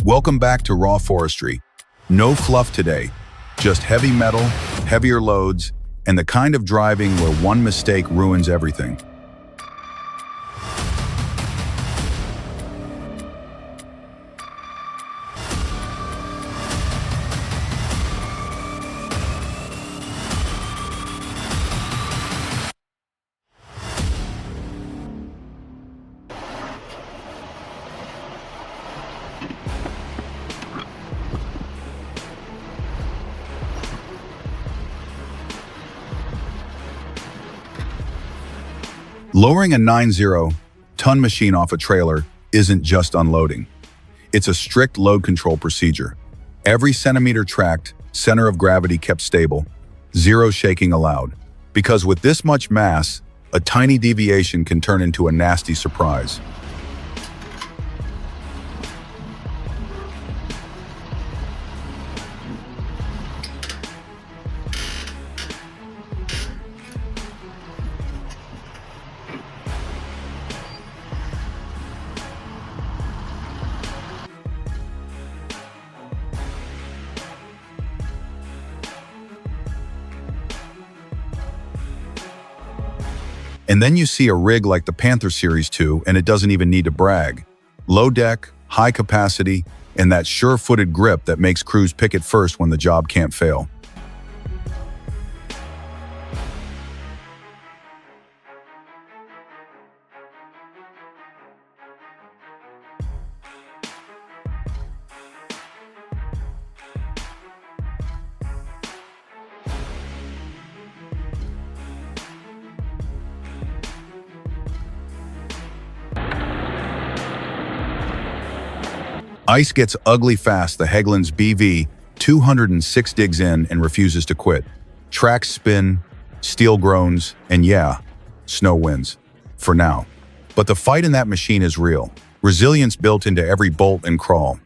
Welcome back to Raw Forestry. No fluff today, just heavy metal, heavier loads, and the kind of driving where one mistake ruins everything. Lowering a 90-ton machine off a trailer isn't just unloading. It's a strict load control procedure. Every centimeter tracked, center of gravity kept stable, zero shaking allowed. Because with this much mass, a tiny deviation can turn into a nasty surprise. And then you see a rig like the Panther Series 2, and it doesn't even need to brag. Low deck, high capacity, and that sure-footed grip that makes crews pick it first when the job can't fail. Ice gets ugly fast. The Hageland's BV 206 digs in and refuses to quit. Tracks spin, steel groans, and yeah, snow wins. For now. But the fight in that machine is real. Resilience built into every bolt and crawl.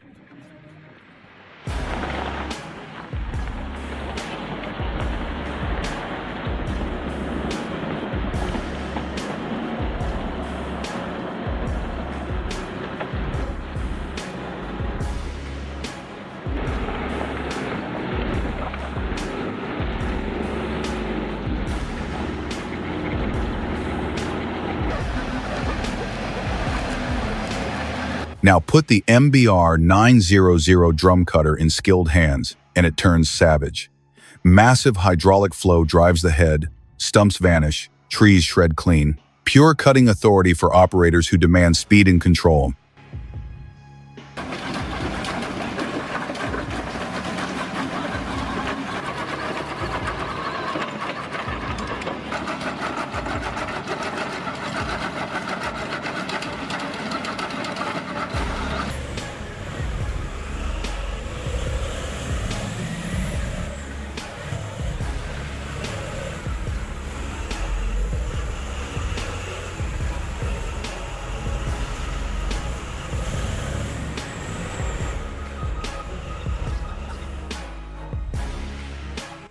Now put the MBR 900 drum cutter in skilled hands, and it turns savage. Massive hydraulic flow drives the head, stumps vanish, trees shred clean. Pure cutting authority for operators who demand speed and control.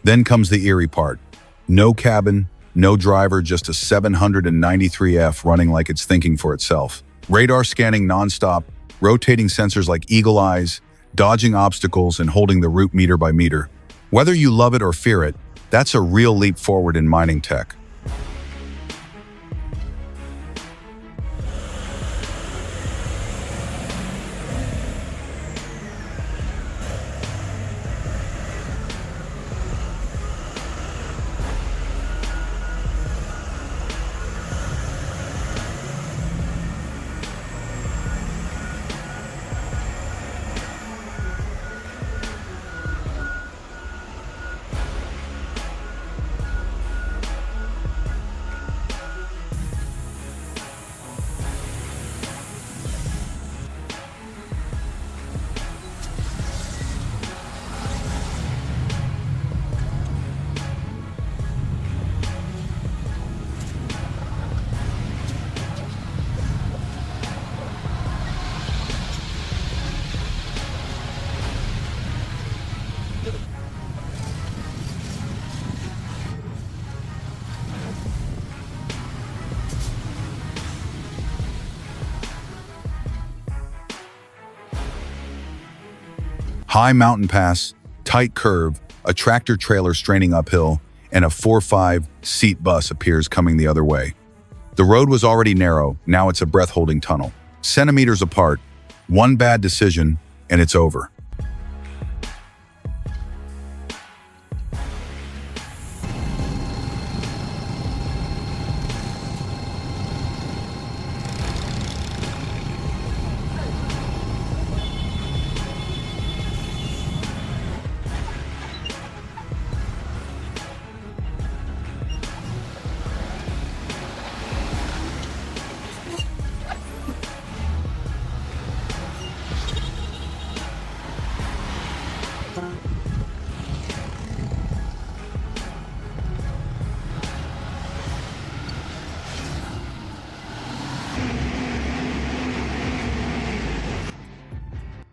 Then comes the eerie part. No cabin, no driver, just a 793F running like it's thinking for itself. Radar scanning nonstop, rotating sensors like eagle eyes, dodging obstacles and holding the route meter by meter. Whether you love it or fear it, that's a real leap forward in mining tech. High mountain pass, tight curve, a tractor trailer straining uphill, and a 4-5 seat bus appears coming the other way. The road was already narrow, now it's a breath-holding tunnel. Centimeters apart, one bad decision, and it's over.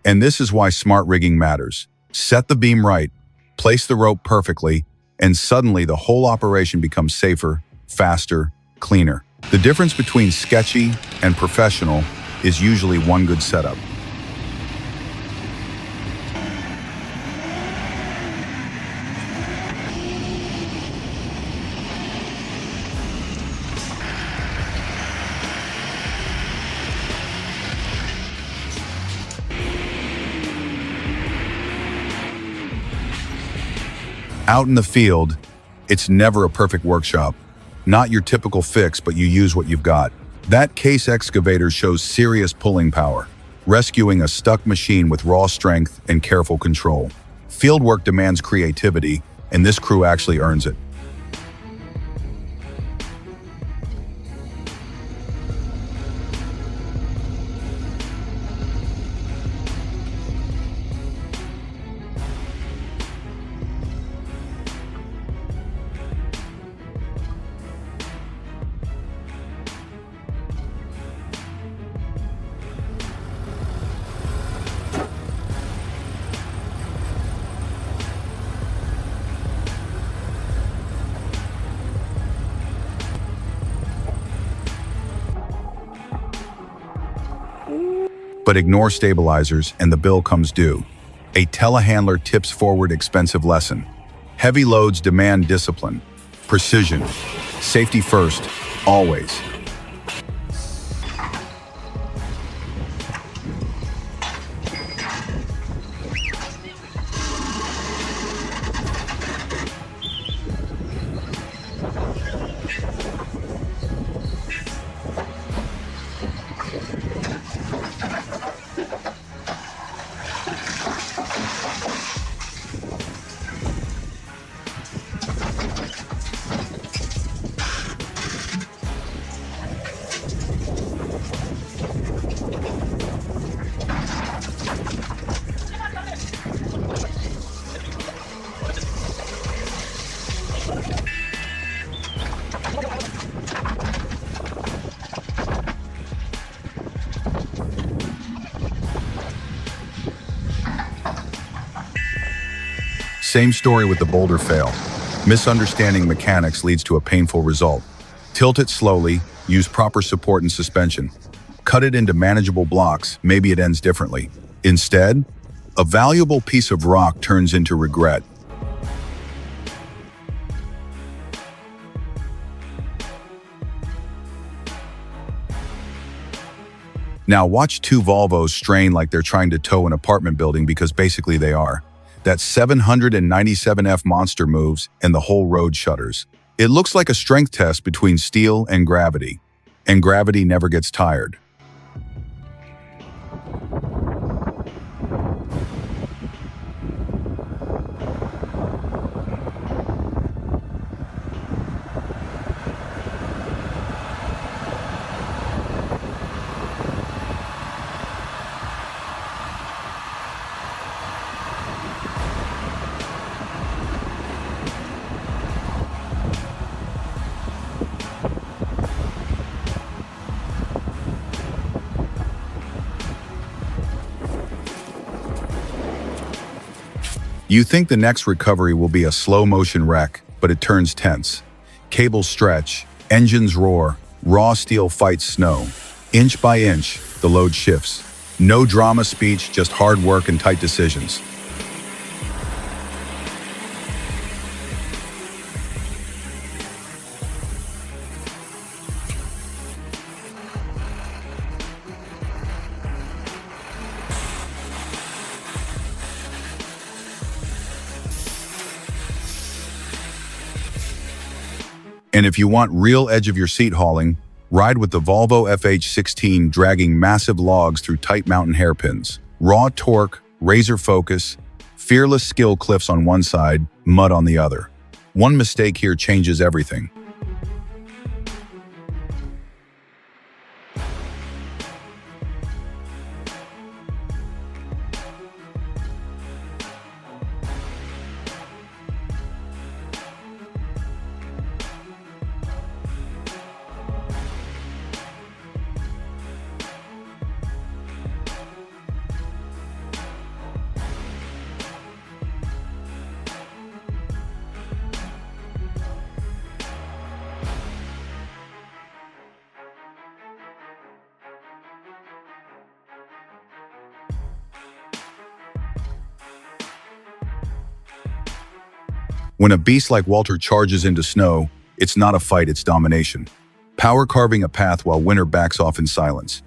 And this is why smart rigging matters. Set the beam right, place the rope perfectly, and suddenly the whole operation becomes safer, faster, cleaner. The difference between sketchy and professional is usually one good setup. Out in the field, it's never a perfect workshop. Not your typical fix, but you use what you've got. That case excavator shows serious pulling power, rescuing a stuck machine with raw strength and careful control. Fieldwork demands creativity, and this crew actually earns it. But ignore stabilizers and the bill comes due. A telehandler tips forward expensive lesson. Heavy loads demand discipline, precision, safety first, always. Same story with the boulder fail. Misunderstanding mechanics leads to a painful result. Tilt it slowly, use proper support and suspension. Cut it into manageable blocks, maybe it ends differently. Instead, a valuable piece of rock turns into regret. Now watch two Volvos strain like they're trying to tow an apartment building because basically they are. That 797F monster moves and the whole road shudders. It looks like a strength test between steel and gravity never gets tired. You think the next recovery will be a slow-motion wreck, but it turns tense. Cables stretch, engines roar, raw steel fights snow. Inch by inch, the load shifts. No drama speech, just hard work and tight decisions. And if you want real edge of your seat hauling, ride with the Volvo FH16 dragging massive logs through tight mountain hairpins. Raw torque, razor focus, fearless skill cliffs on one side, mud on the other. One mistake here changes everything. When a beast like Walter charges into snow, it's not a fight, it's domination. Power carving a path while winter backs off in silence.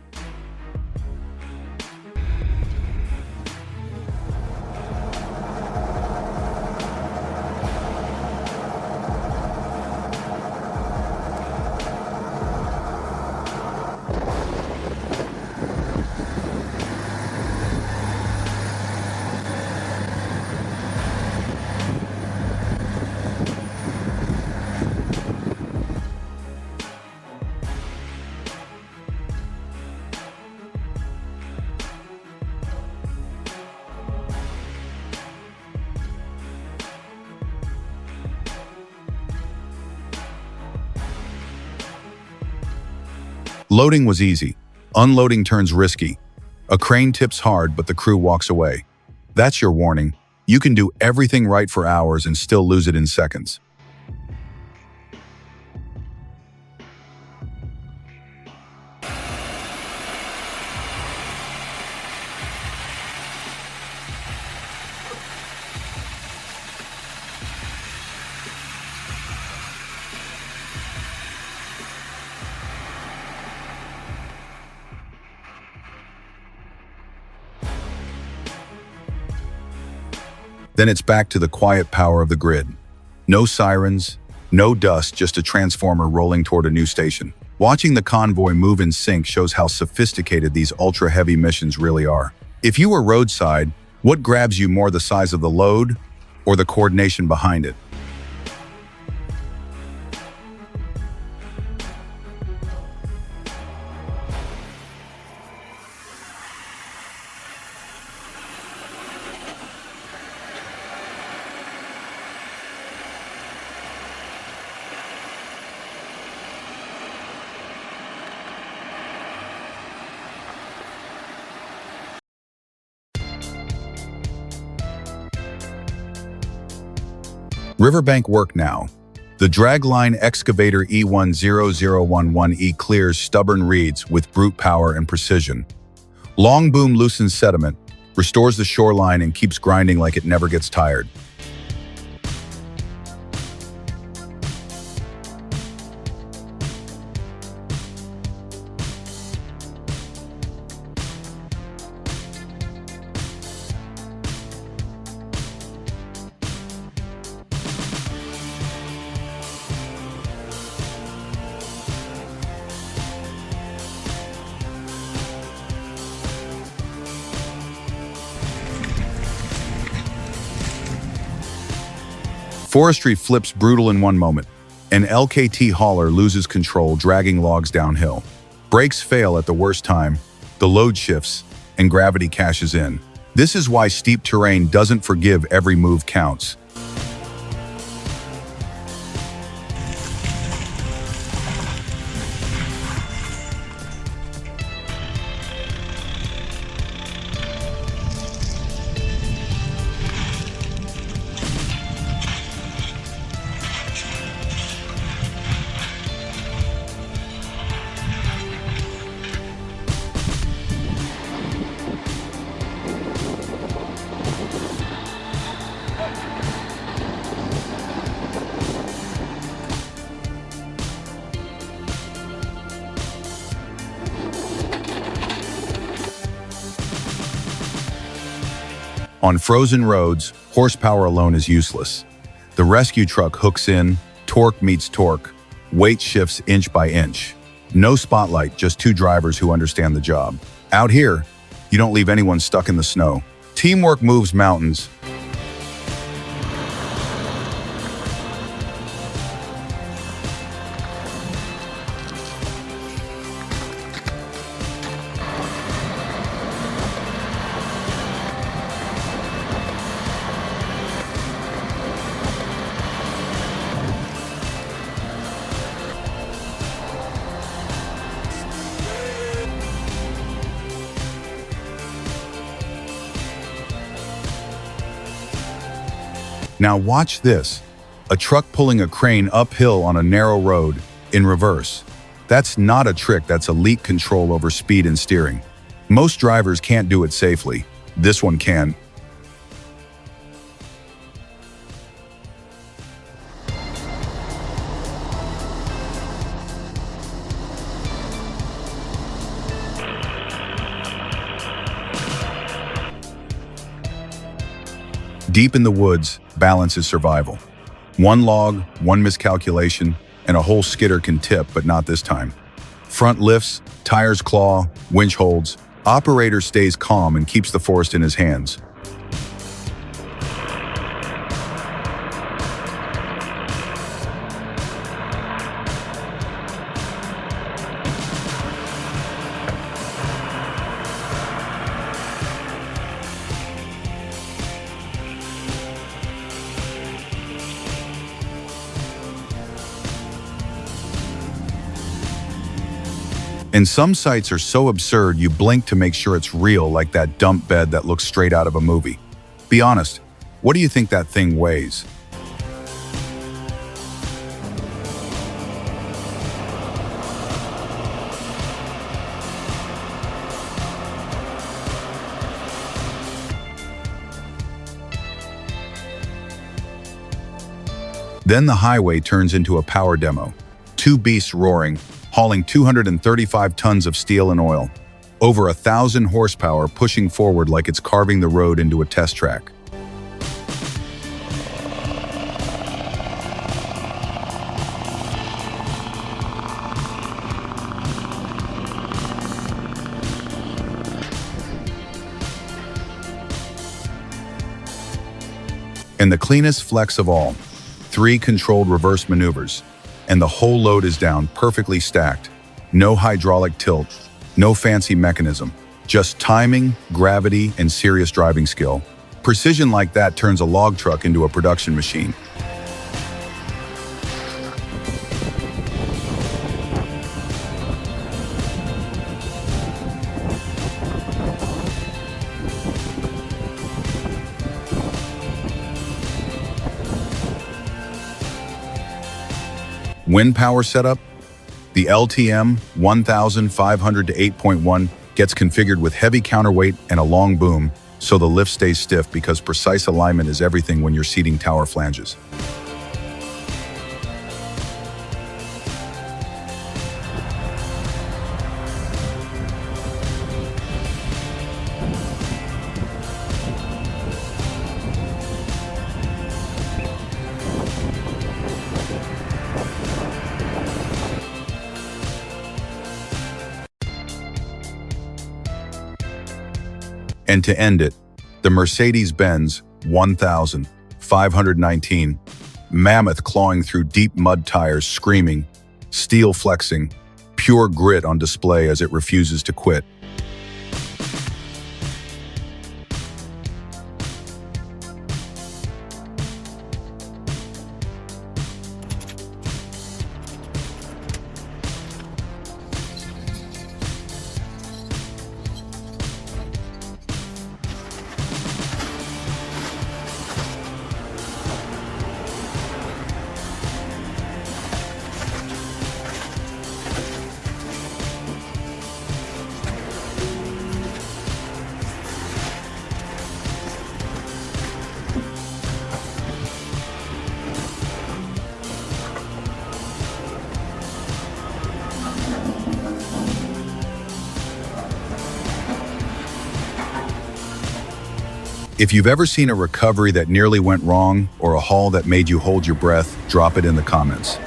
Loading was easy. Unloading turns risky. A crane tips hard, but the crew walks away. That's your warning. You can do everything right for hours and still lose it in seconds. Then it's back to the quiet power of the grid. No sirens, no dust, just a transformer rolling toward a new station. Watching the convoy move in sync shows how sophisticated these ultra-heavy missions really are. If you were roadside, what grabs you more, the size of the load or the coordination behind it? Riverbank work now. The dragline excavator E10011E clears stubborn reeds with brute power and precision. Long boom loosens sediment, restores the shoreline, and keeps grinding like it never gets tired. Forestry flips brutal in one moment. An LKT hauler loses control, dragging logs downhill. Brakes fail at the worst time, the load shifts, and gravity cashes in. This is why steep terrain doesn't forgive, every move counts. On frozen roads, horsepower alone is useless. The rescue truck hooks in, torque meets torque, Weight shifts inch by inch. No spotlight, just two drivers who understand the job. Out here, you don't leave anyone stuck in the snow. Teamwork moves mountains. Now watch this. A truck pulling a crane uphill on a narrow road in reverse. That's not a trick, that's elite control over speed and steering. Most drivers can't do it safely. This one can. Deep in the woods, balance is survival. One log, one miscalculation, and a whole skidder can tip, but not this time. Front lifts, tires claw, winch holds. Operator stays calm and keeps the forest in his hands. And some sites are so absurd you blink to make sure it's real, like that dump bed that looks straight out of a movie. Be honest, what do you think that thing weighs? Then the highway turns into a power demo. Two beasts roaring, hauling 235 tons of steel and oil. Over 1,000 horsepower pushing forward like it's carving the road into a test track. And the cleanest flex of all, 3 controlled reverse maneuvers. And the whole load is down, perfectly stacked. No hydraulic tilt, no fancy mechanism. Just timing, gravity, and serious driving skill. Precision like that turns a log truck into a production machine. Wind power setup, the LTM 1500 to 8.1 gets configured with heavy counterweight and a long boom, so the lift stays stiff because precise alignment is everything when you're seating tower flanges. And to end it, the Mercedes-Benz 1519, mammoth clawing through deep mud tires, screaming, steel flexing, pure grit on display as it refuses to quit. If you've ever seen a recovery that nearly went wrong or a haul that made you hold your breath, drop it in the comments.